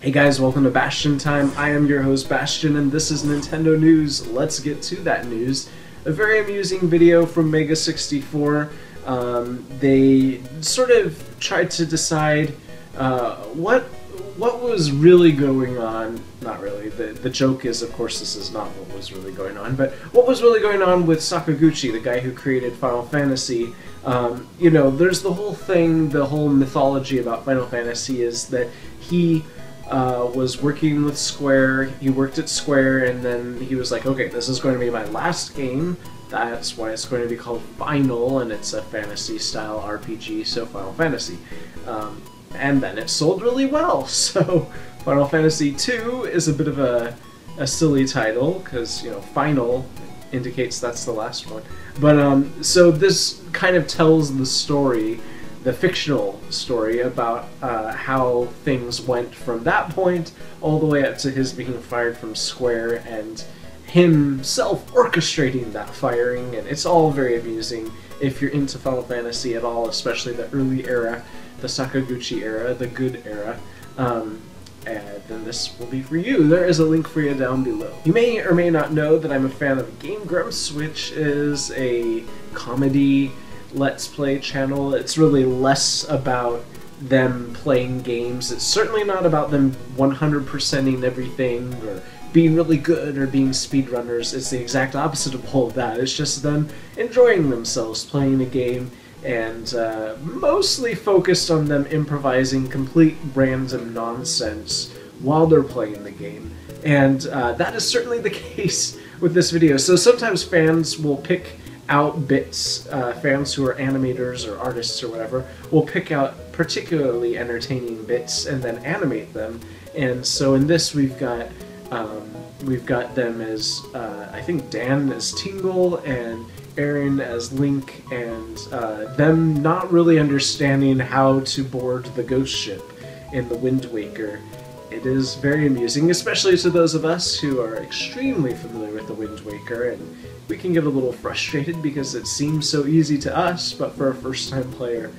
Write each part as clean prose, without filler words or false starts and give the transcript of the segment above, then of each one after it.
Hey guys, welcome to Bastion Time. I am your host Bastion and this is Nintendo News. Let's get to that news. A very amusing video from Mega64. They sort of tried to decide what was really going on. Not really. The joke is, of course, this is not what was really going on, but what was really going on with Sakaguchi, the guy who created Final Fantasy. You know, there's the whole thing, the whole mythology about Final Fantasy is that he was working with Square. He worked at Square, and then he was like, okay, this is going to be my last game. That's why it's going to be called Final, and it's a fantasy-style RPG, so Final Fantasy. And then it sold really well, so Final Fantasy II is a bit of a silly title, because, you know, Final indicates that's the last one. But, so this kind of tells the story, the fictional story about how things went from that point all the way up to his being fired from Square and himself orchestrating that firing, and it's all very amusing if you're into Final Fantasy at all, especially the early era, the Sakaguchi era, the good era. And then this will be for you. There is a link for you down below. You may or may not know that I'm a fan of Game Grumps, which is a comedy Let's Play channel. It's really less about them playing games. It's certainly not about them 100%ing everything or being really good or being speedrunners. It's the exact opposite of all of that. It's just them enjoying themselves playing a game and mostly focused on them improvising complete random nonsense while they're playing the game. And that is certainly the case with this video. So sometimes fans will pick out bits, fans who are animators or artists or whatever, will pick out particularly entertaining bits and then animate them. And so in this we've got them as, I think Dan as Tingle and Aaron as Link, and them not really understanding how to board the ghost ship in the Wind Waker. It is very amusing, especially to those of us who are extremely familiar with the Wind Waker, and we can get a little frustrated because it seems so easy to us, but for a first-time player,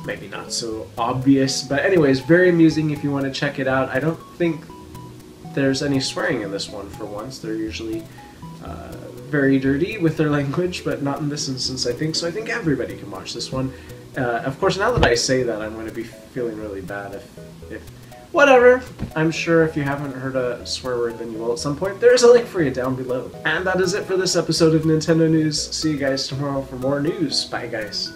maybe not so obvious. But anyways, very amusing if you want to check it out. I don't think there's any swearing in this one for once. They're usually very dirty with their language, but not in this instance, I think. So I think everybody can watch this one. Of course, now that I say that, I'm going to be feeling really bad if whatever. I'm sure if you haven't heard a swear word, then you will at some point. There is a link for you down below. And that is it for this episode of Nintendo News. See you guys tomorrow for more news. Bye, guys.